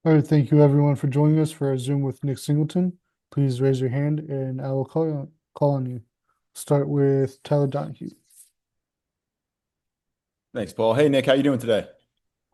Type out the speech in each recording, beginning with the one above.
All right, thank you everyone for joining us for our Zoom with Nick Singleton. Please raise your hand and I will call on you. Start with Tyler Donahue. Thanks, Paul. Hey, Nick, how you doing today?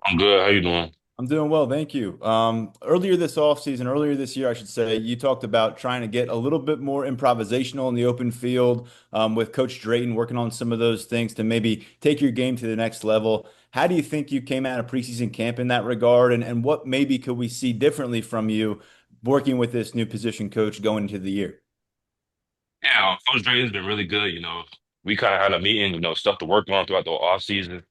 I'm good. How you doing? I'm doing well, thank you. Earlier this year, I should say, you talked about trying to get a little bit more improvisational in the open field, with Coach Drayton working on some of those things to maybe take your game to the next level. How do you think you came out of preseason camp in that regard, and what maybe could we see differently from you working with this new position coach going into the year? Yeah, Coach Dre has been really good. We kind of had a meeting, stuff to work on throughout the off season.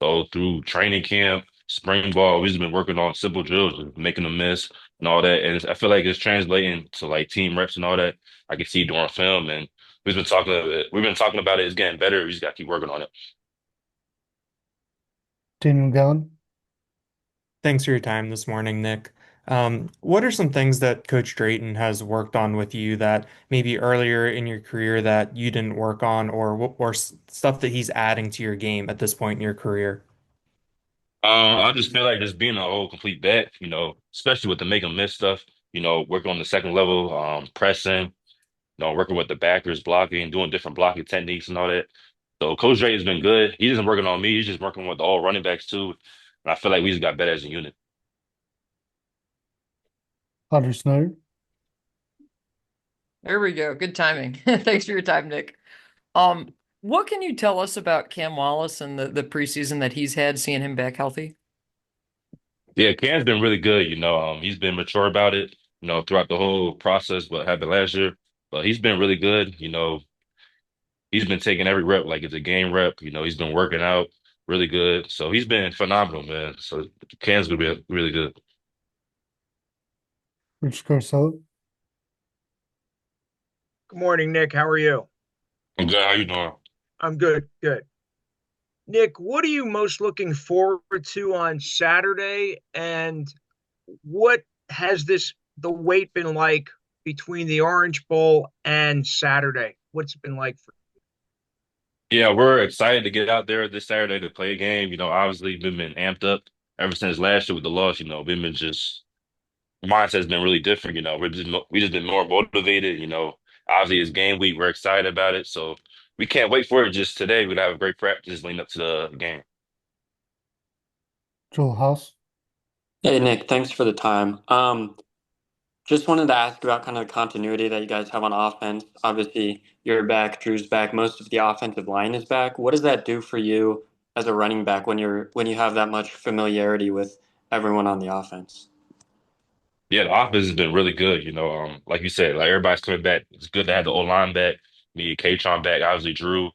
So through training camp, spring ball, we've just been working on simple drills, just making them miss and all that. And I feel like it's translating to like team reps and all that. I can see during film, and we've been talking about it. It's getting better. We just got to keep working on it. Daniel Gallen. Thanks for your time this morning, Nick. What are some things that Coach Drayton has worked on with you that maybe earlier in your career that you didn't work on, or stuff that he's adding to your game at this point in your career? I just feel like just being a whole complete vet, especially with the make 'em miss stuff, working on the second level, pressing, working with the backers, blocking, doing different blocking techniques and all that. So Coach Dre has been good. He isn't working on me. He's just working with all running backs too. And I feel like we just got better as a unit. Otter Snyder. There we go. Good timing. Thanks for your time, Nick. Um, what can you tell us about Cam Wallace and the preseason that he's had, seeing him back healthy? Yeah, Cam's been really good. He's been mature about it, throughout the whole process, what happened last year. But he's been really good. He's been taking every rep like it's a game rep. He's been working out really good. So he's been phenomenal, man. So Cam's gonna be really good. Rich Garcella. Good morning, Nick. How are you? I'm good. How you doing? I'm good. Good. Nick, what are you most looking forward to on Saturday? And what has the wait been like between the Orange Bowl and Saturday? What's it been like for Yeah, we're excited to get out there this Saturday to play a game. Obviously we've been amped up ever since last year with the loss. We've been just mindset's been really different. We just been more motivated. Obviously it's game week. We're excited about it, so we can't wait for it. Just today, we'll have a great practice leading up to the game. Joel House. Hey Nick, thanks for the time. Just wanted to ask about kind of the continuity that you guys have on offense. Obviously, you're back, Drew's back, most of the offensive line is back. What does that do for you as a running back when you have that much familiarity with everyone on the offense? Yeah, the offense has been really good. Like you said, like everybody's coming back. It's good to have the O line back. Me, Katron back. Obviously, Drew.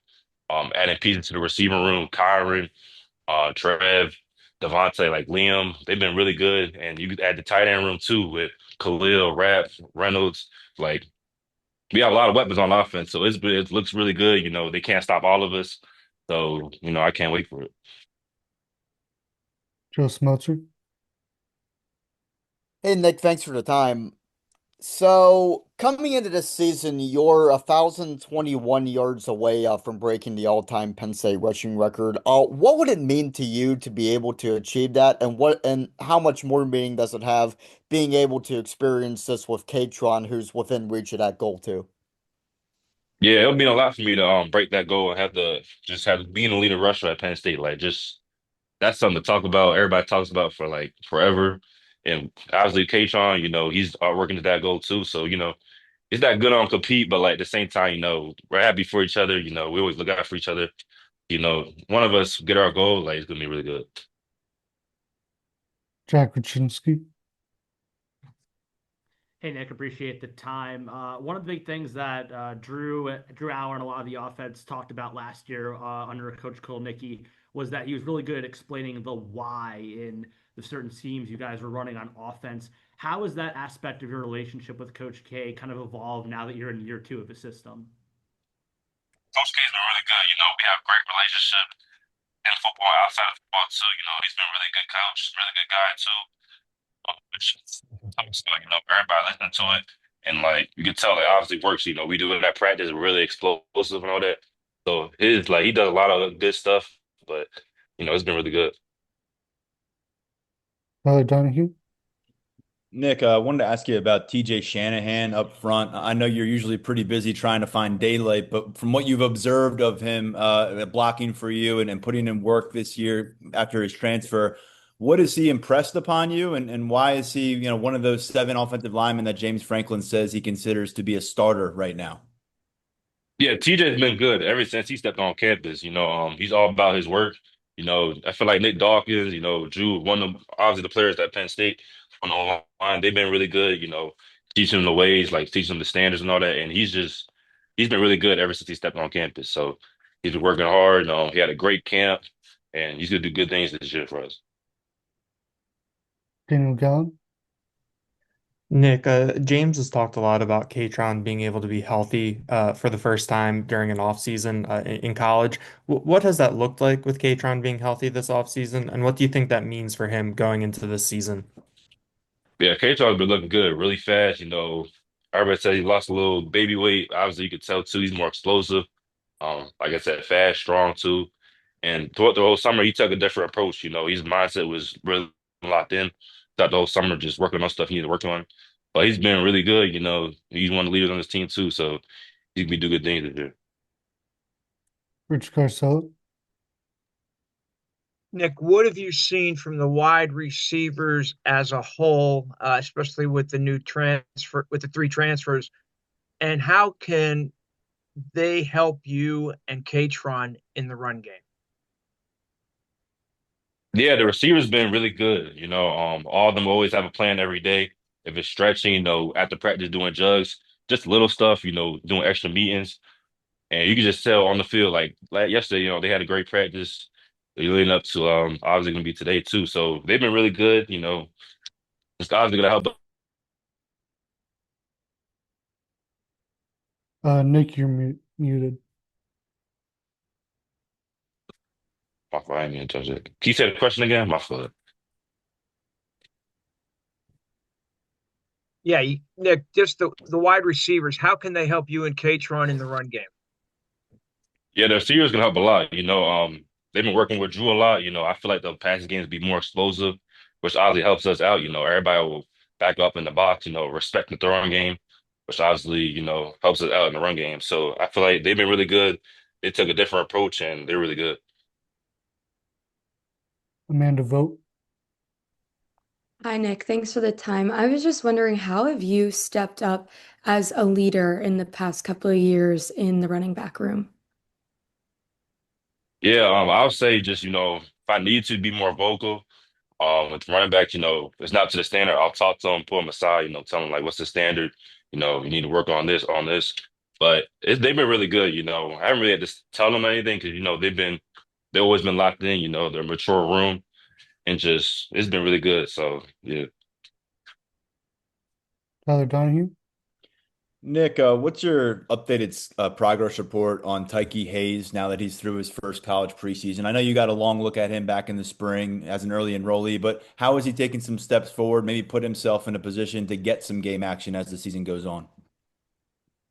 Adding pieces to the receiving room. Kyron, Trev, Devontae, like Liam, they've been really good. And you could add the tight end room too with Khalil, Rapp, Reynolds. Like we have a lot of weapons on offense, so it looks really good. They can't stop all of us. So, I can't wait for it. Joe Smeltzer. Hey Nick, thanks for the time. So coming into this season, you're 1,021 yards away from breaking the all-time Penn State rushing record. What would it mean to you to be able to achieve that, and how much more meaning does it have being able to experience this with Katron, who's within reach of that goal too? Yeah, it'll mean a lot for me to break that goal and have being a leading rusher at Penn State. Like just that's something to talk about. Everybody talks about for like forever. And obviously Katron, he's working to that goal too. So, it's not good on compete, but like at the same time, we're happy for each other. We always look out for each other. One of us get our goal, like it's gonna be really good. Jack Rachinski. Hey Nick, appreciate the time. One of the big things that Drew Allen, a lot of the offense talked about last year under Coach Kolnicki was that he was really good at explaining the why in the certain schemes you guys were running on offense. How has that aspect of your relationship with Coach K kind of evolved now that you're in year two of the system? Coach K's been really good. We have a great relationship in football, outside of football too. He's been a really good coach, really good guy too. Which talks about, everybody listening to it. And like you can tell it obviously works. We do it at practice, really explosive and all that. So his like he does a lot of good stuff, but it's been really good. Tyler Donahue. Nick, I wanted to ask you about TJ Shanahan up front. I know you're usually pretty busy trying to find daylight, but from what you've observed of him blocking for you and putting in work this year after his transfer, what has he impressed upon you, and why is he, one of those seven offensive linemen that James Franklin says he considers to be a starter right now? Yeah, TJ's been good ever since he stepped on campus. He's all about his work. I feel like Nick Dawkins, Drew, one of obviously the players at Penn State on the line, they've been really good, teaching him the ways, like teaching him the standards and all that. And he's been really good ever since he stepped on campus. So he's been working hard. He had a great camp and he's gonna do good things this year for us. Daniel Gallup. Nick, James has talked a lot about Katron being able to be healthy for the first time during an off season in college. What has that looked like with Katron being healthy this off season, and what do you think that means for him going into this season? Yeah, K-Char's been looking good, really fast. Everybody said he lost a little baby weight. Obviously, you could tell too, he's more explosive. Like I said, fast, strong too. And throughout the whole summer, he took a different approach. His mindset was really locked in. Throughout the whole summer, just working on stuff he needed to work on. But he's been really good. He's one of the leaders on his team too, so he can be do good things this year. Rich Garcella. Nick, what have you seen from the wide receivers as a whole, especially with the three transfers, and how can they help you and Katron in the run game? Yeah, the receivers been really good. All of them always have a plan every day. If it's stretching, after practice doing jugs, just little stuff, doing extra meetings. And you can just tell on the field, like yesterday, they had a great practice. They're leading up to obviously gonna be today too. So they've been really good, it's obviously gonna help. Nick, you're muted. My fault, I didn't even touch it. Can you say the question again? My fault. Yeah, Nick, just the wide receivers, how can they help you and Katron in the run game? Yeah, the receivers can help a lot. They've been working with Drew a lot. I feel like the passing games be more explosive, which obviously helps us out. Everybody will back up in the box, respect the throwing game, which obviously, helps us out in the run game. So I feel like they've been really good. They took a different approach and they're really good. Amanda Vogt. Hi, Nick. Thanks for the time. I was just wondering, how have you stepped up as a leader in the past couple of years in the running back room? Yeah, I would say just, if I need to be more vocal, with running back, it's not to the standard. I'll talk to them, pull them aside, tell them like, what's the standard? You need to work on this, on this. But they've been really good. I haven't really had to tell them anything because they've always been locked in. Their mature room and just it's been really good. So yeah. Tyler Donahue. Nick, what's your updated progress report on Tyke Hayes now that he's through his first college preseason? I know you got a long look at him back in the spring as an early enrollee, but how is he taking some steps forward, maybe put himself in a position to get some game action as the season goes on?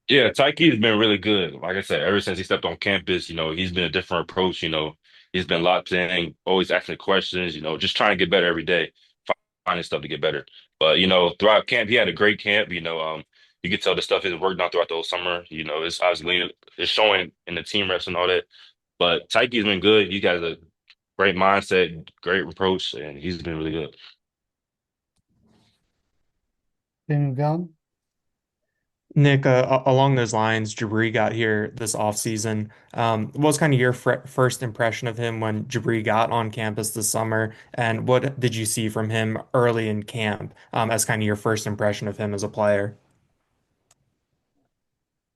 Yeah, Tyke's been really good. Like I said, ever since he stepped on campus, he's been a different approach. He's been locked in, always asking questions, just trying to get better every day, finding stuff to get better. But, throughout camp, he had a great camp. You could tell the stuff he's worked on throughout the whole summer. It's obviously it's showing in the team reps and all that. But Tyke's been good. He got a great mindset, great approach, and he's been really good. Daniel Gallup. Nick, along those lines, Jabri got here this offseason. What was kind of your first impression of him when Jabri got on campus this summer? And what did you see from him early in camp as kind of your first impression of him as a player?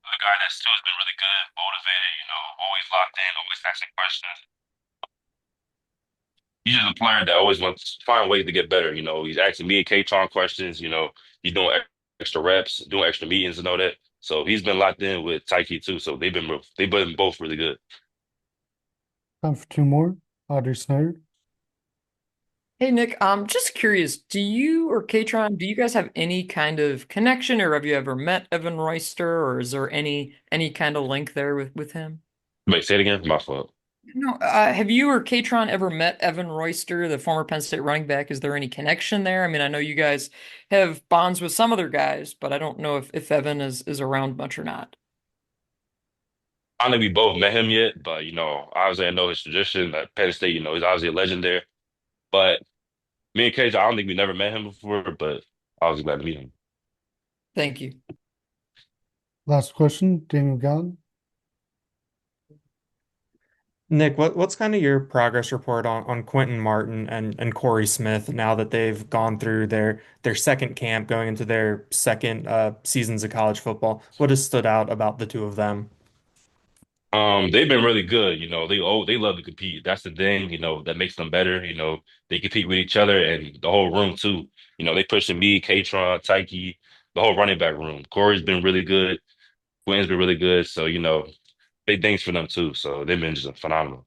A guy that still has been really good, motivated, always locked in, always asking questions. He's just a player that always wants to find ways to get better. He's asking me and K-Tron questions. He's doing extra reps, doing extra meetings and all that. So he's been locked in with Tyke too. So they've been both really good. Time for two more. Audrey Snyder. Hey Nick, I'm just curious, do you or Katron, do you guys have any kind of connection, or have you ever met Evan Royster, or is there any kind of link there with him? Wait, say it again. My fault. No, have you or Katron ever met Evan Royster, the former Penn State running back? Is there any connection there? I mean, I know you guys have bonds with some other guys, but I don't know if Evan is around much or not. I don't think we both met him yet, but obviously I know his tradition at Penn State. He's obviously a legend there. But me and Cage, I don't think we never met him before, but I was glad to meet him. Thank you. Last question, Daniel Gallen. Nick, what's kind of your progress report on Quentin Martin and Corey Smith now that they've gone through their second camp, going into their second seasons of college football? What has stood out about the two of them? They've been really good. They love to compete. That's the thing, that makes them better. They compete with each other and the whole room too. They pushing me, Katron, Tyke, the whole running back room. Corey's been really good. Quinn's been really good. So, big things for them too. So they've been just phenomenal.